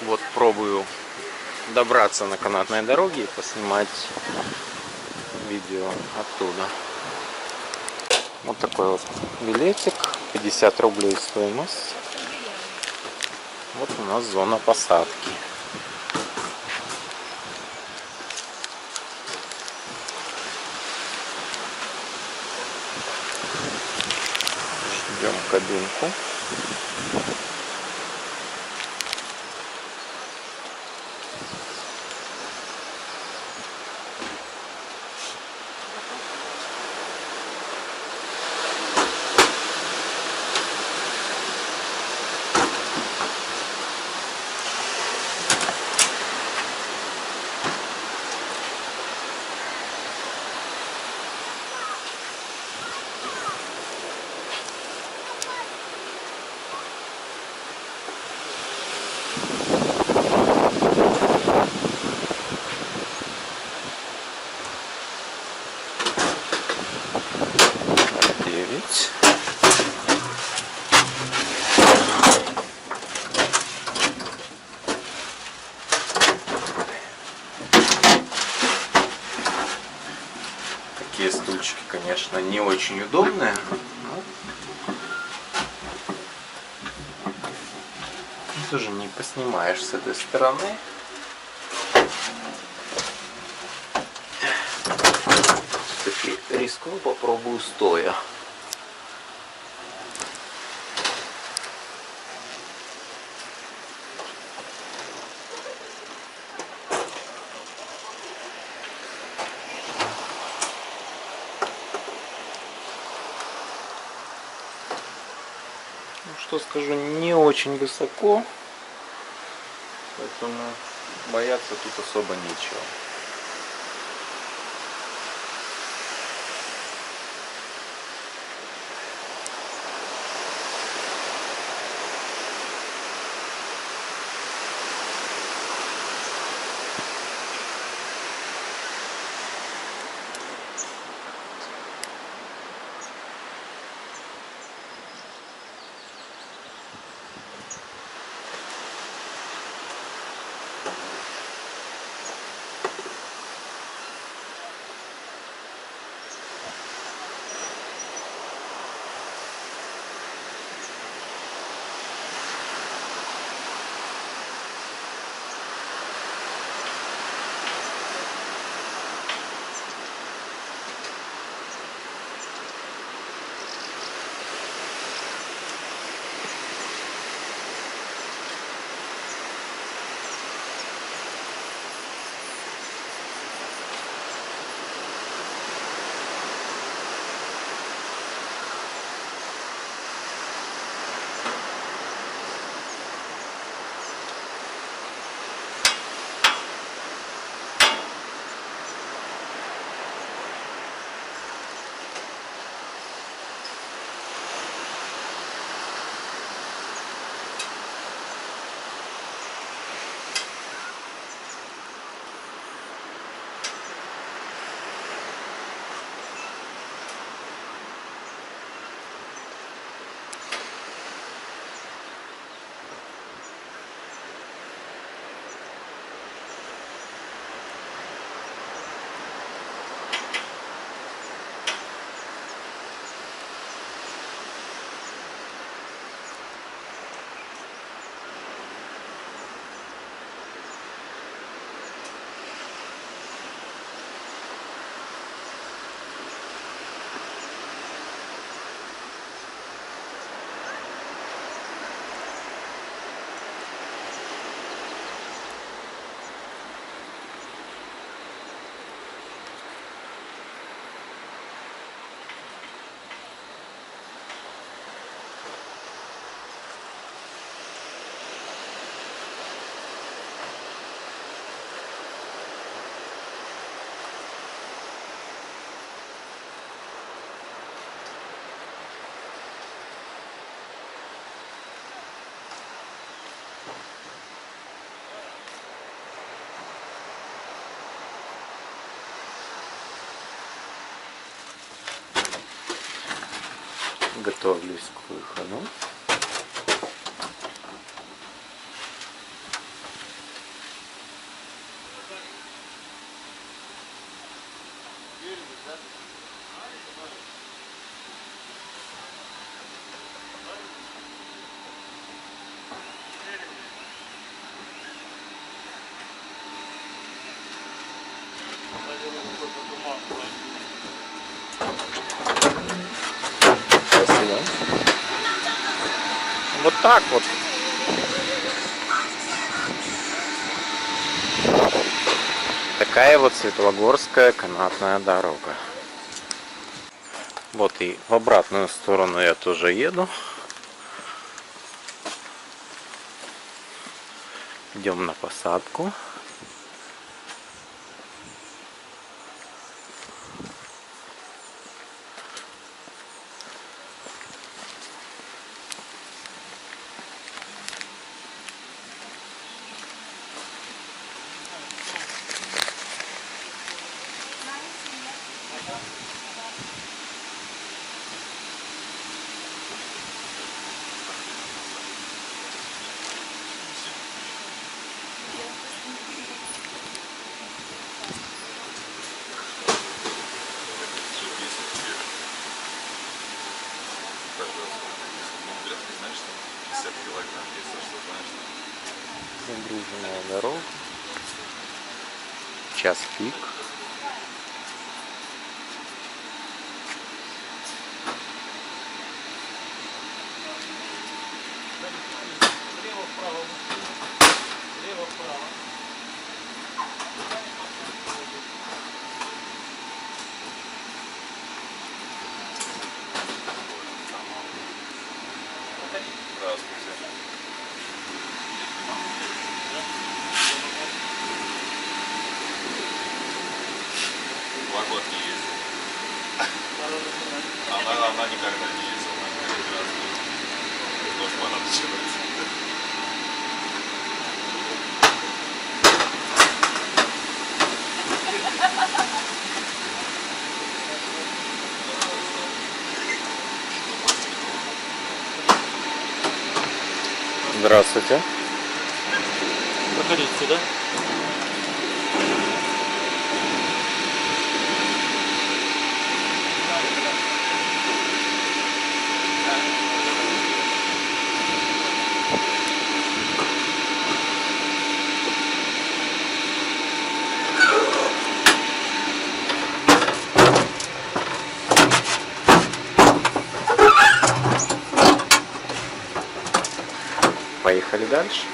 Вот пробую добраться на канатной дороге и поснимать видео оттуда. Вот такой вот билетик, 50 рублей стоимость. Вот у нас зона посадки. Ждем кабинку. Такие стульчики, конечно, не очень удобные, но тоже не поснимаешь с этой стороны. Все-таки рискну, попробую стоя. Что скажу, не очень высоко, поэтому бояться тут особо нечего. Готовлюсь к выходу. так вот. Такая вот Светлогорская канатная дорога. Вот и в обратную сторону я тоже еду. Идем на посадку. Загруженная дорога. Час пик. Год не ездила. Она никогда не ездила, она каждый раз тоже она начинается. Здравствуйте. Проходите сюда. Поехали дальше.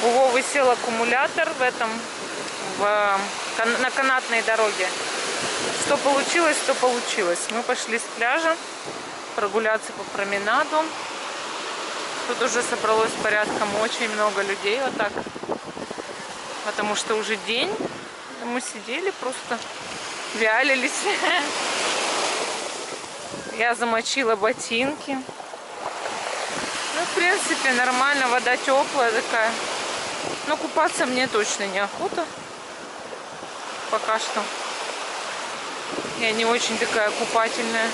У Вовы сел аккумулятор на канатной дороге. Что получилось, то получилось. Мы пошли с пляжа прогуляться по променаду. Тут уже собралось порядком очень много людей, вот так. Потому что уже день. Мы сидели, просто вялились. Я замочила ботинки. Ну, в принципе, нормально, вода теплая такая. Но купаться мне точно неохота. Пока что. Я не очень такая купательная.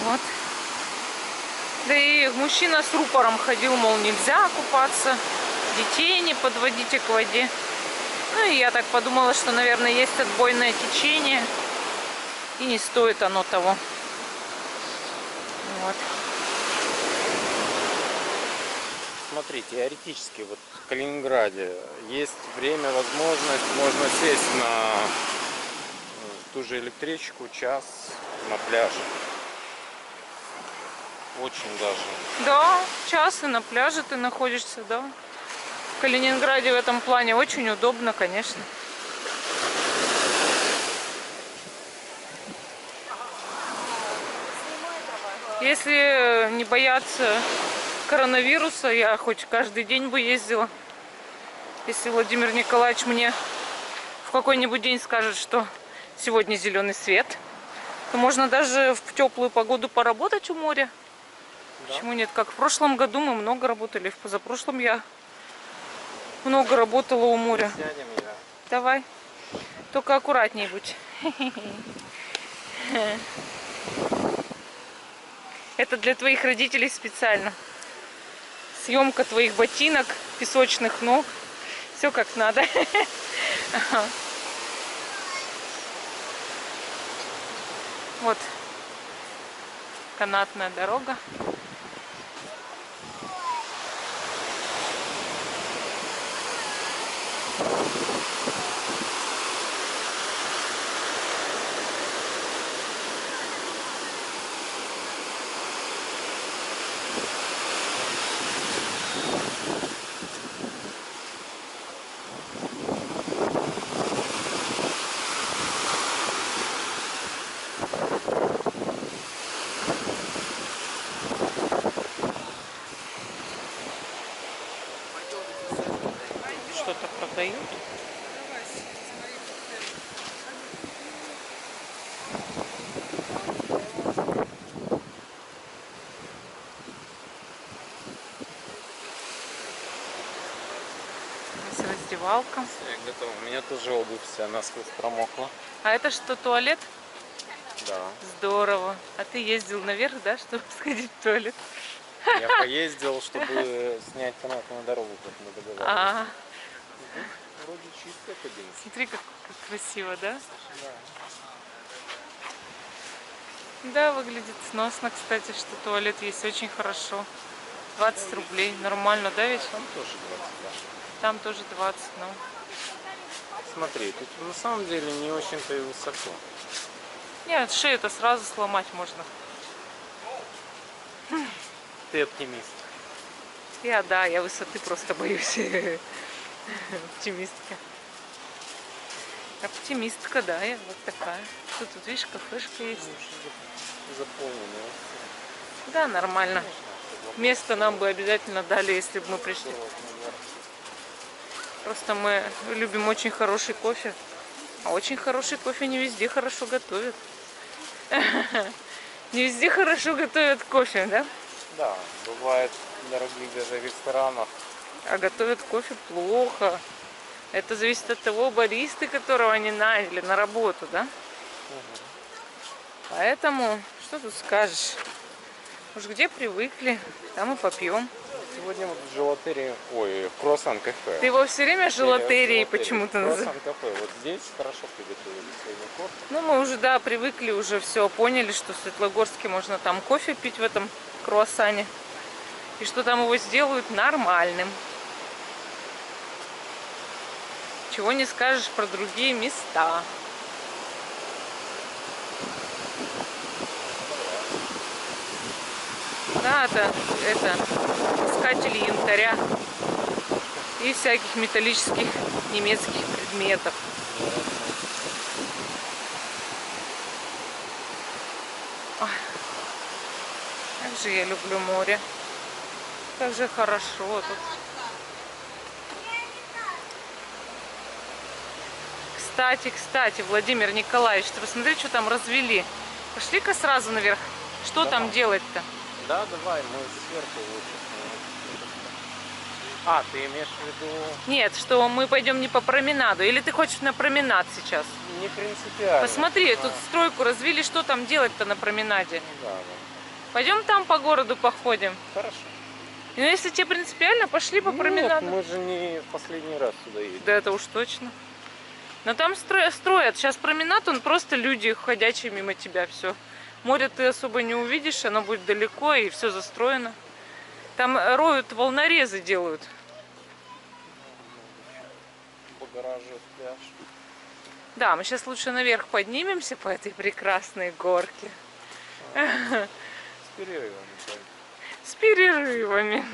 Вот. Да и мужчина с рупором ходил, мол, нельзя купаться, детей не подводите к воде. Ну и я так подумала, что, наверное, есть отбойное течение. И не стоит оно того. Вот. Смотри, теоретически вот в Калининграде есть время, возможность, можно сесть на ту же электричку, час на пляже. Очень даже. Да, час и на пляже ты находишься, да. В Калининграде в этом плане очень удобно, конечно. Если не бояться коронавируса, я хоть каждый день бы ездила. Если Владимир Николаевич мне в какой-нибудь день скажет, что сегодня зеленый свет, то можно даже в теплую погоду поработать у моря. Да. Почему нет? Как в прошлом году мы много работали, в позапрошлом я много работала у моря. Сядем, я. Давай. Только аккуратней будь. Это для твоих родителей специально. Съемка твоих ботинок, песочных ног. Все как надо. Вот канатная дорога. Что-то продают. Здесь раздевалка. Я готов. У меня тоже обувь вся насквозь промокла. А это что, туалет? Да. Здорово. А ты ездил наверх, да, чтобы сходить в туалет? Я поездил, чтобы снять канатную дорогу, как мы договаривались. А, Вроде чистая кабина. смотри, как красиво, да? Да. Да, выглядит сносно, кстати, что туалет есть очень хорошо. 20 рублей. Нормально, да, ведь? Там тоже 20, да. Там тоже 20, ну. Смотри, тут на самом деле не очень-то и высоко. Нет, шею-то сразу сломать можно. Ты оптимист. Я высоты просто боюсь. Оптимистка. Оптимистка, да, я вот такая. Тут, видишь, кафешка есть. Заполненная. Да, нормально. Место нам бы обязательно дали, если бы мы пришли. Просто мы любим очень хороший кофе. А очень хороший кофе не везде хорошо готовят. Не везде хорошо готовят кофе, да? Да, бывает в дорогих даже ресторанах. А готовят кофе плохо. Это зависит от того баристы, которого они наняли на работу, да? Поэтому, что тут скажешь? Уж где привыкли, там и попьем. Сегодня вот в желатерии, ой, в круассан кафе. Ты его все время желатерией почему-то называешь. Круассан кафе. Вот здесь хорошо приготовили сегодня кофе. Ну, мы уже, да, привыкли, уже все поняли, что в Светлогорске можно там кофе пить в этом круассане. И что там его сделают нормальным. Чего не скажешь про другие места. Да, это искатели янтаря и всяких металлических немецких предметов. Ой, как же я люблю море. Как же хорошо тут. Кстати, Владимир Николаевич, ты посмотри, что там развели. Пошли-ка сразу наверх. Что Да. там делать-то? Да, давай, мы сверху лучше. А, ты имеешь в виду... Нет, что мы пойдем не по променаду. Или ты хочешь на променад сейчас? Не принципиально. Посмотри, тут стройку развили. Что там делать-то на променаде? Да, да. Пойдем там по городу походим. Хорошо. Ну, если тебе принципиально, пошли по променаду. Нет, мы же не в последний раз сюда едем. Да это уж точно. Но там строят. Сейчас променад, он просто люди, ходячие мимо тебя, все. Море ты особо не увидишь, оно будет далеко и все застроено. Там роют, волнорезы делают. По гаражу пляж. Да, мы сейчас лучше наверх поднимемся по этой прекрасной горке. перерывами. С перерывами.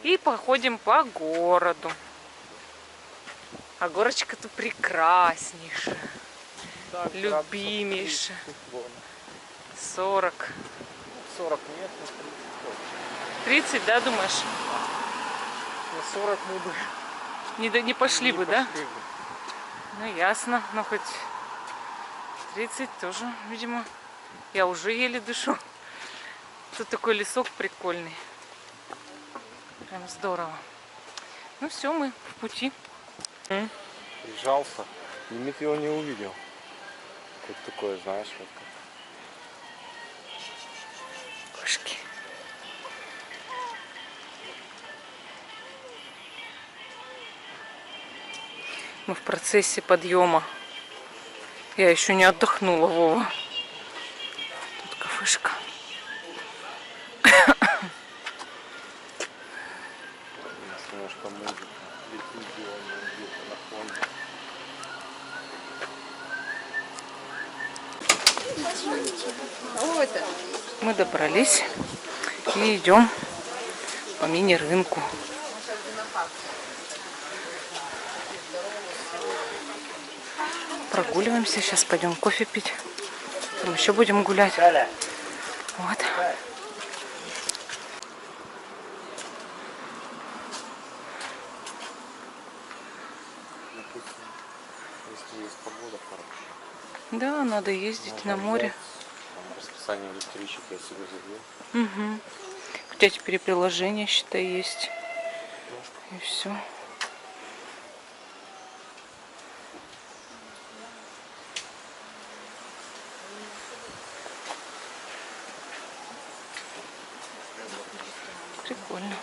И походим по городу. А горочка-то прекраснейшая. Так, Любимейшая. градусов 40. 40 нет, но 30 точно. 30, да, думаешь? На 40 мы бы Не пошли бы, да? пошли бы. Ну, ясно. Ну, хоть 30 тоже, видимо. Я уже еле дышу. Тут такой лесок прикольный. Прям здорово. Ну все, мы в пути. Прижался. Лимит его не увидел. Тут такое, знаешь, вот как. Кошки. Мы в процессе подъема. Я еще не отдохнула, Вова. Тут кафешка. Немножко музыка. Лицензионная где-то на фоне. Мы добрались и идем по мини-рынку. Прогуливаемся. Сейчас пойдем кофе пить. Потом еще будем гулять. Вот. Допустим, если есть погода хорошая. Да, надо ездить на море. Там расписание электричек я себе забил. Угу. У тебя теперь и приложение, считай, есть. И все. Прикольно.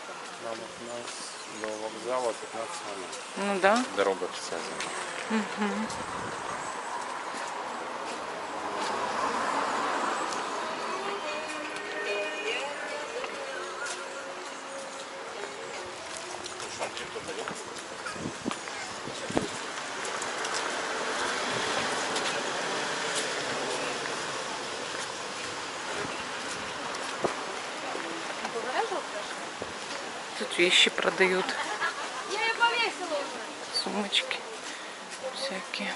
Нам от нас до вокзала 15 минут. Ну да. Дорога вся занята. Угу. Тут вещи продают. Сумочки всякие.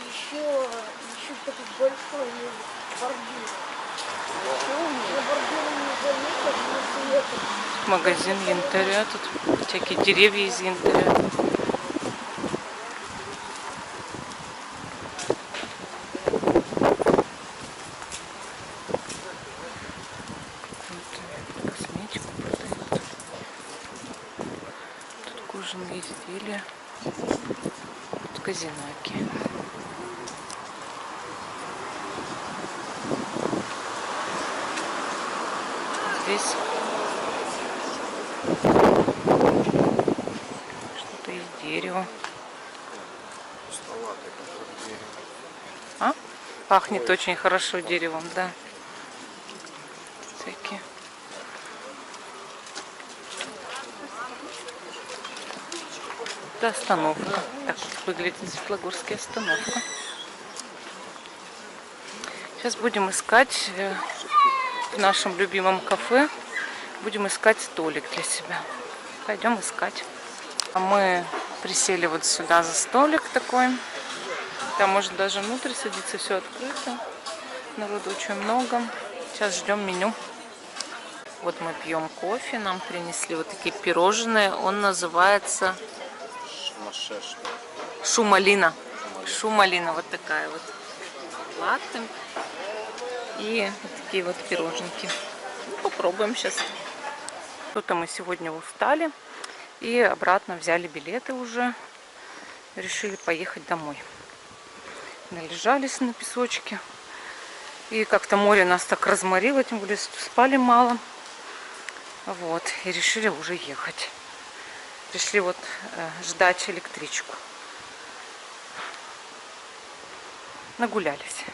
Еще такой большой бордюр. На бордюре не заметят, но светят. Магазин янтаря. Тут всякие деревья из янтаря. Косметику продают. Тут кожаные изделия. Тут казинаки. Здесь что-то из дерева. А? Пахнет очень хорошо деревом, да. Всякие. Это остановка. Так выглядит Светлогорская остановка. Сейчас будем искать в нашем любимом кафе. Будем искать столик для себя. Пойдем искать. А мы присели вот сюда за столик такой. Там можно даже внутрь садиться, все открыто. Народу очень много. Сейчас ждем меню. Вот мы пьем кофе. Нам принесли вот такие пирожные. Он называется шумалина. Шумалина вот такая вот. Латте. И вот такие вот пироженки. Попробуем сейчас. Что-то мы сегодня устали. И обратно взяли билеты уже. Решили поехать домой. Належались на песочке. И как-то море нас так разморило. Тем более спали мало. Вот. И решили уже ехать. Пришли вот ждать электричку. Нагулялись.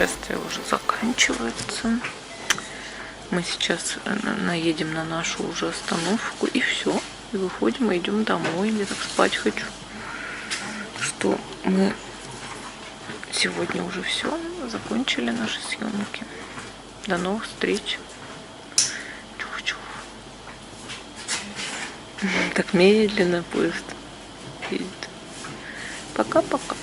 путешествие уже заканчивается. Мы сейчас наедем на нашу уже остановку и все. И выходим и идем домой. Я так спать хочу. Что мы сегодня уже все закончили наши съемки. До новых встреч. Чух-чух. Так медленно поезд едет. Пока-пока.